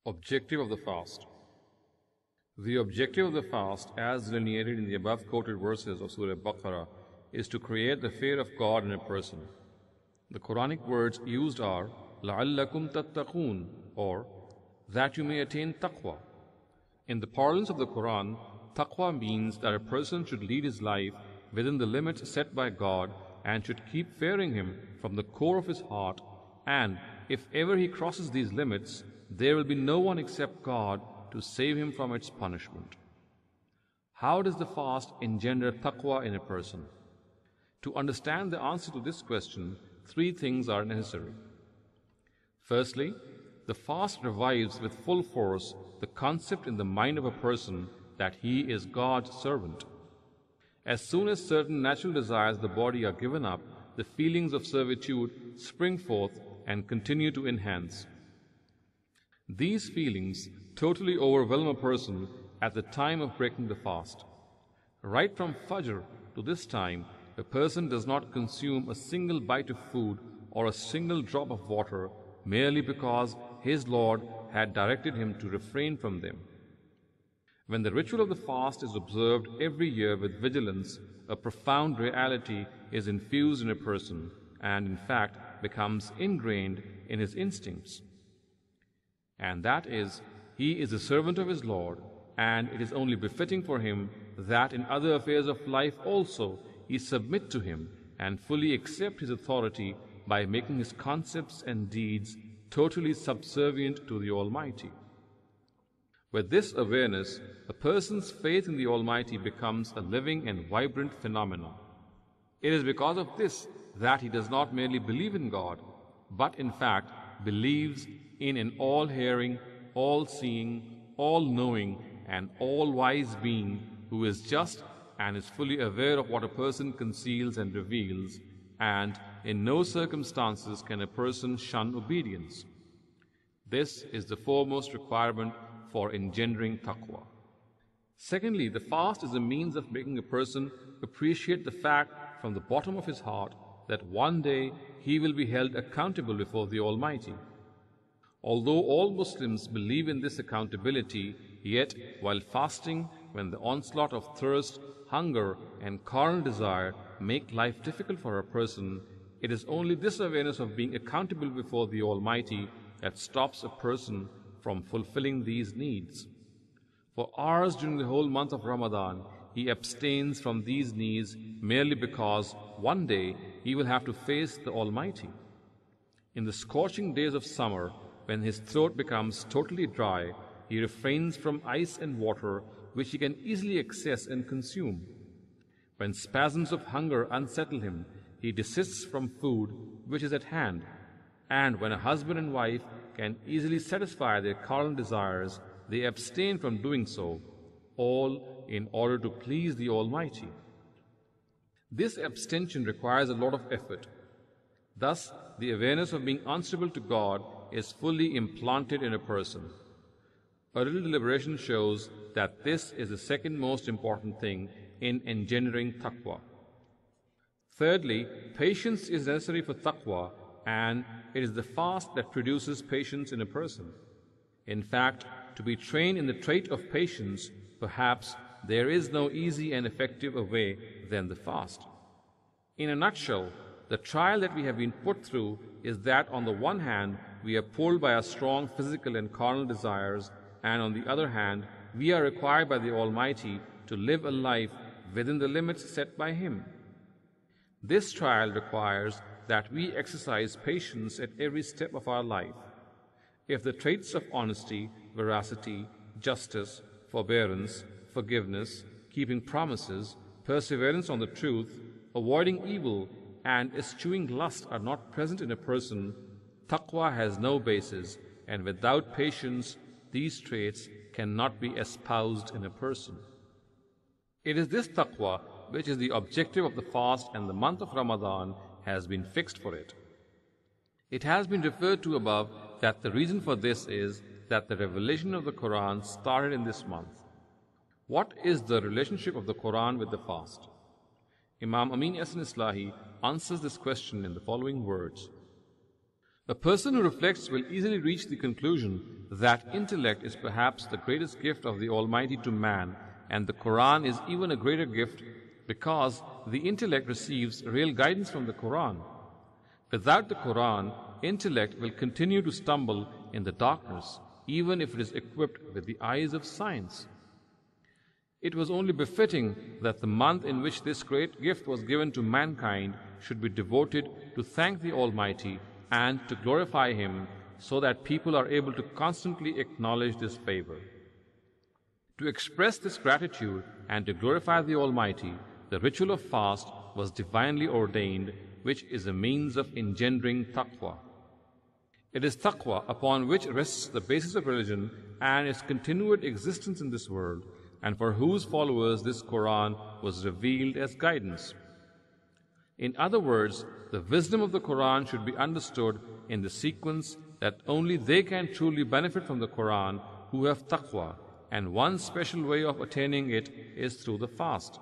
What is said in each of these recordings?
Objective of the fast. The objective of the fast, as delineated in the above quoted verses of Surah Baqarah, is to create the fear of God in a person. The Quranic words used are لَعَلَّكُمْ تَتَّقُونَ, or that you may attain taqwa. In the parlance of the Quran, taqwa means that a person should lead his life within the limits set by God and should keep fearing Him from the core of his heart, and if ever he crosses these limits, there will be no one except God to save him from its punishment. How does the fast engender taqwa in a person? To understand the answer to this question, three things are necessary. Firstly, the fast revives with full force the concept in the mind of a person that he is God's servant. As soon as certain natural desires of the body are given up, the feelings of servitude spring forth and continue to enhance. These feelings totally overwhelm a person at the time of breaking the fast. Right from Fajr to this time, a person does not consume a single bite of food or a single drop of water merely because his Lord had directed him to refrain from them. When the ritual of the fast is observed every year with vigilance, a profound reality is infused in a person and in fact becomes ingrained in his instincts. And that is, he is a servant of his Lord, and it is only befitting for him that in other affairs of life also he submit to him and fully accept his authority by making his concepts and deeds totally subservient to the Almighty. With this awareness, a person's faith in the Almighty becomes a living and vibrant phenomenon. It is because of this that he does not merely believe in God, but in fact believes in an all-hearing, all-seeing, all-knowing, and all-wise being who is just and is fully aware of what a person conceals and reveals, and in no circumstances can a person shun obedience. This is the foremost requirement for engendering taqwa. Secondly, the fast is a means of making a person appreciate the fact from the bottom of his heart that one day he will be held accountable before the Almighty. Although all Muslims believe in this accountability, yet while fasting, when the onslaught of thirst, hunger, and carnal desire make life difficult for a person, it is only this awareness of being accountable before the Almighty that stops a person from fulfilling these needs. For hours during the whole month of Ramadan, he abstains from these needs merely because one day he will have to face the Almighty. In the scorching days of summer, when his throat becomes totally dry, he refrains from ice and water which he can easily access and consume. When spasms of hunger unsettle him, he desists from food which is at hand. And when a husband and wife can easily satisfy their carnal desires, they abstain from doing so, all in order to please the Almighty. This abstention requires a lot of effort. Thus, the awareness of being answerable to God is fully implanted in a person. A little deliberation shows that this is the second most important thing in engendering taqwa. Thirdly, patience is necessary for taqwa, and it is the fast that produces patience in a person. In fact, to be trained in the trait of patience, perhaps there is no easy and effective way than the fast. In a nutshell, the trial that we have been put through is that on the one hand, we are pulled by our strong physical and carnal desires, and on the other hand, we are required by the Almighty to live a life within the limits set by Him. This trial requires that we exercise patience at every step of our life. If the traits of honesty, veracity, justice, forbearance, forgiveness, keeping promises, perseverance on the truth, avoiding evil, and eschewing lust are not present in a person, taqwa has no basis, and without patience, these traits cannot be espoused in a person. It is this taqwa which is the objective of the fast, and the month of Ramadan has been fixed for it. It has been referred to above that the reason for this is that the revelation of the Quran started in this month. What is the relationship of the Quran with the fast? Imam Amin Yasin Islahi answers this question in the following words. A person who reflects will easily reach the conclusion that intellect is perhaps the greatest gift of the Almighty to man, and the Quran is even a greater gift because the intellect receives real guidance from the Quran. Without the Quran, intellect will continue to stumble in the darkness, even if it is equipped with the eyes of science. It was only befitting that the month in which this great gift was given to mankind should be devoted to thank the Almighty and to glorify Him, so that people are able to constantly acknowledge this favor. To express this gratitude and to glorify the Almighty, the ritual of fast was divinely ordained, which is a means of engendering taqwa. It is taqwa upon which rests the basis of religion and its continued existence in this world, and for whose followers this Quran was revealed as guidance. In other words, the wisdom of the Quran should be understood in the sequence that only they can truly benefit from the Quran who have taqwa, and one special way of attaining it is through the fast.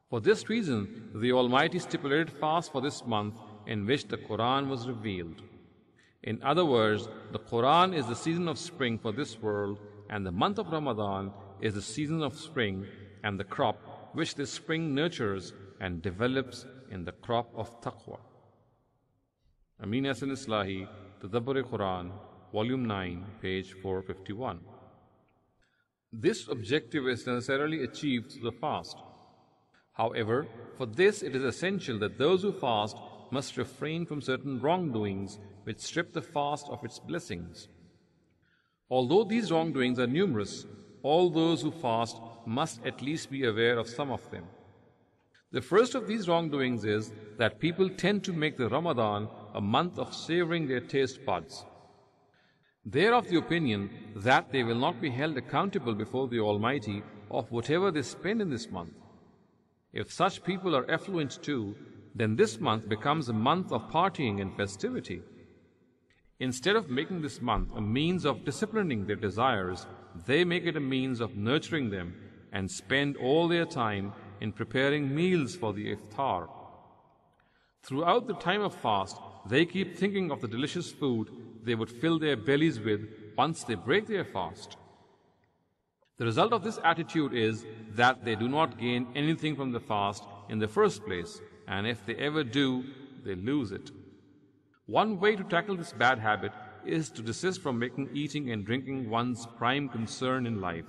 For this reason, the Almighty stipulated fast for this month in which the Quran was revealed. In other words, the Quran is the season of spring for this world, and the month of Ramadan is the season of spring and the crop which this spring nurtures and develops in the crop of taqwa. Amin Hasan Islahi, Tadabbur Quran, Volume 9, page 451. This objective is necessarily achieved through the fast. However, for this it is essential that those who fast must refrain from certain wrongdoings which strip the fast of its blessings. Although these wrongdoings are numerous, all those who fast must at least be aware of some of them. The first of these wrongdoings is that people tend to make the Ramadan a month of savoring their taste buds. They are of the opinion that they will not be held accountable before the Almighty of whatever they spend in this month. If such people are affluent too, then this month becomes a month of partying and festivity. Instead of making this month a means of disciplining their desires, they make it a means of nurturing them and spend all their time in preparing meals for the iftar. Throughout the time of fast, they keep thinking of the delicious food they would fill their bellies with once they break their fast. The result of this attitude is that they do not gain anything from the fast in the first place, and if they ever do, they lose it. One way to tackle this bad habit is to desist from making eating and drinking one's prime concern in life.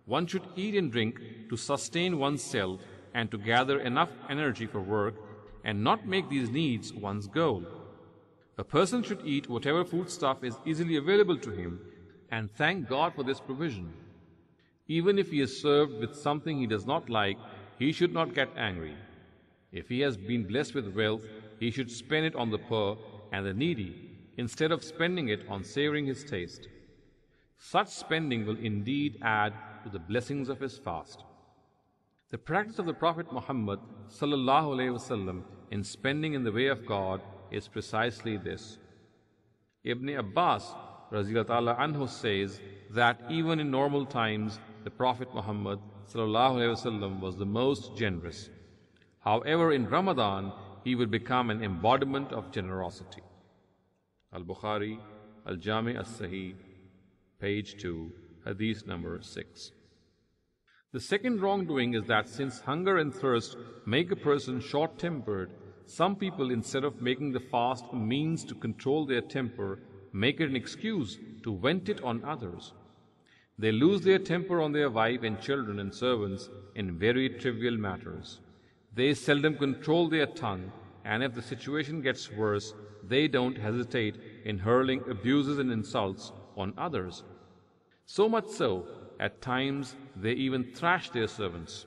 One should eat and drink to sustain oneself and to gather enough energy for work, and not make these needs one's goal. A person should eat whatever foodstuff is easily available to him and thank God for this provision. Even if he is served with something he does not like, he should not get angry. If he has been blessed with wealth, he should spend it on the poor and the needy, instead of spending it on savoring his taste. Such spending will indeed add to the blessings of his fast. The practice of the Prophet Muhammad ﷺ in spending in the way of God is precisely this. Ibn Abbas Raziyallahu anhu says that even in normal times, the Prophet Muhammad ﷺ was the most generous. However, in Ramadan, he would become an embodiment of generosity. Al-Bukhari, Al-Jami As-Sahih, page 2, hadith number 6. The second wrongdoing is that since hunger and thirst make a person short-tempered, some people, instead of making the fast a means to control their temper, make it an excuse to vent it on others. They lose their temper on their wife and children and servants in very trivial matters. They seldom control their tongue, and if the situation gets worse, they don't hesitate in hurling abuses and insults on others. So much so, at times they even thrash their servants.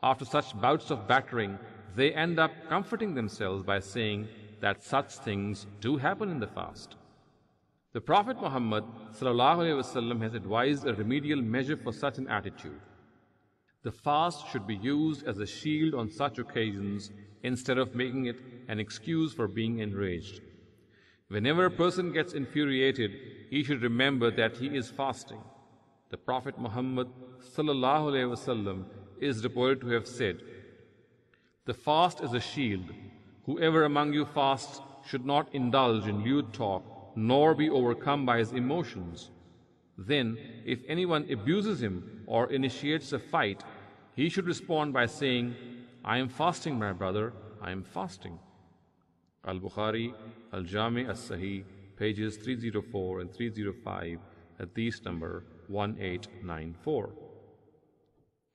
After such bouts of battering, they end up comforting themselves by saying that such things do happen in the fast. The Prophet Muhammad ﷺ has advised a remedial measure for such an attitude. The fast should be used as a shield on such occasions instead of making it an excuse for being enraged. Whenever a person gets infuriated, he should remember that he is fasting. The Prophet Muhammad ﷺ is reported to have said, "The fast is a shield. Whoever among you fasts should not indulge in lewd talk, nor be overcome by his emotions. Then, if anyone abuses him or initiates a fight, he should respond by saying, I am fasting, my brother, I am fasting. Al-Bukhari, Al-Jami As-Sahih, pages 304 and 305, Hadith number 1894.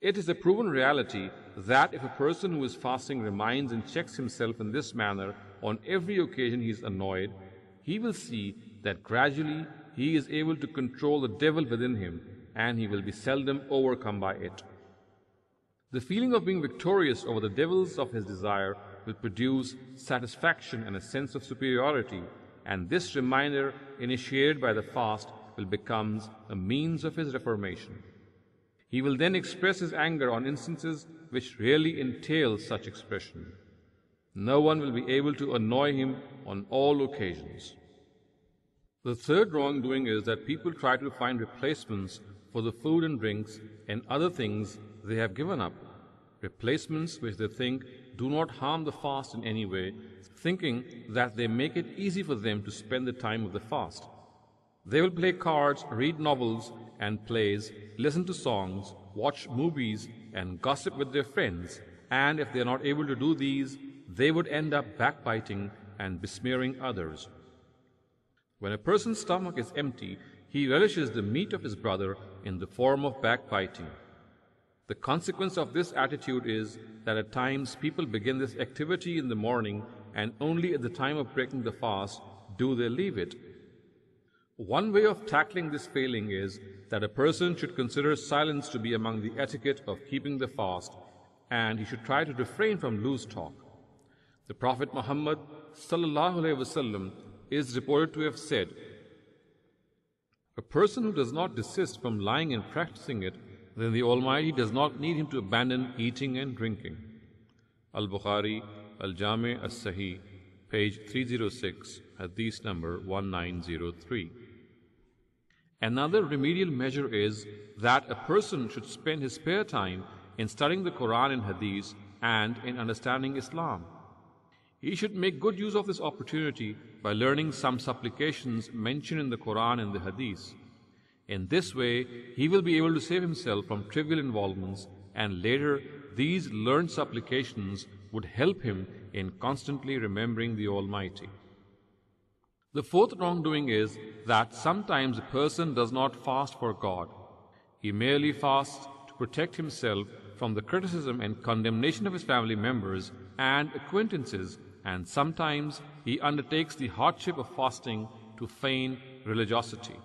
It is a proven reality that if a person who is fasting reminds and checks himself in this manner on every occasion he is annoyed, he will see that gradually he is able to control the devil within him, and he will be seldom overcome by it. The feeling of being victorious over the devils of his desire will produce satisfaction and a sense of superiority, and this reminder initiated by the fast will become a means of his reformation. He will then express his anger on instances which really entail such expression. No one will be able to annoy him on all occasions. The third wrongdoing is that people try to find replacements for the food and drinks and other things they have given up, replacements which they think do not harm the fast in any way, thinking that they make it easy for them to spend the time of the fast. They will play cards, read novels and plays, listen to songs, watch movies, and gossip with their friends, and if they are not able to do these, they would end up backbiting and besmearing others. When a person's stomach is empty, he relishes the meat of his brother in the form of backbiting. The consequence of this attitude is that at times people begin this activity in the morning, and only at the time of breaking the fast do they leave it. One way of tackling this failing is that a person should consider silence to be among the etiquette of keeping the fast, and he should try to refrain from loose talk. The Prophet Muhammad ﷺ is reported to have said, a person who does not desist from lying and practicing it, then the Almighty does not need him to abandon eating and drinking. Al-Bukhari, Al-Jami As-Sahih, page 306, Hadith number 1903. Another remedial measure is that a person should spend his spare time in studying the Quran and Hadith and in understanding Islam. He should make good use of this opportunity by learning some supplications mentioned in the Quran and the Hadith. In this way, he will be able to save himself from trivial involvements, and later these learned supplications would help him in constantly remembering the Almighty. The fourth wrongdoing is that sometimes a person does not fast for God. He merely fasts to protect himself from the criticism and condemnation of his family members and acquaintances, and sometimes he undertakes the hardship of fasting to feign religiosity.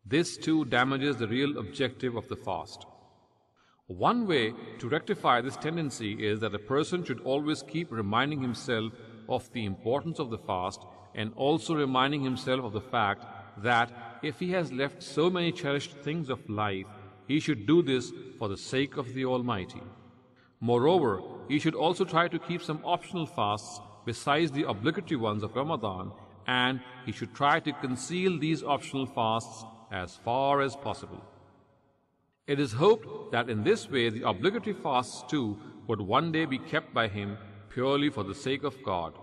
This too damages the real objective of the fast. One way to rectify this tendency is that a person should always keep reminding himself of the importance of the fast, and also reminding himself of the fact that if he has left so many cherished things of life, he should do this for the sake of the Almighty. Moreover, he should also try to keep some optional fasts besides the obligatory ones of Ramadan, and he should try to conceal these optional fasts as far as possible. It is hoped that in this way the obligatory fasts too would one day be kept by him purely for the sake of God.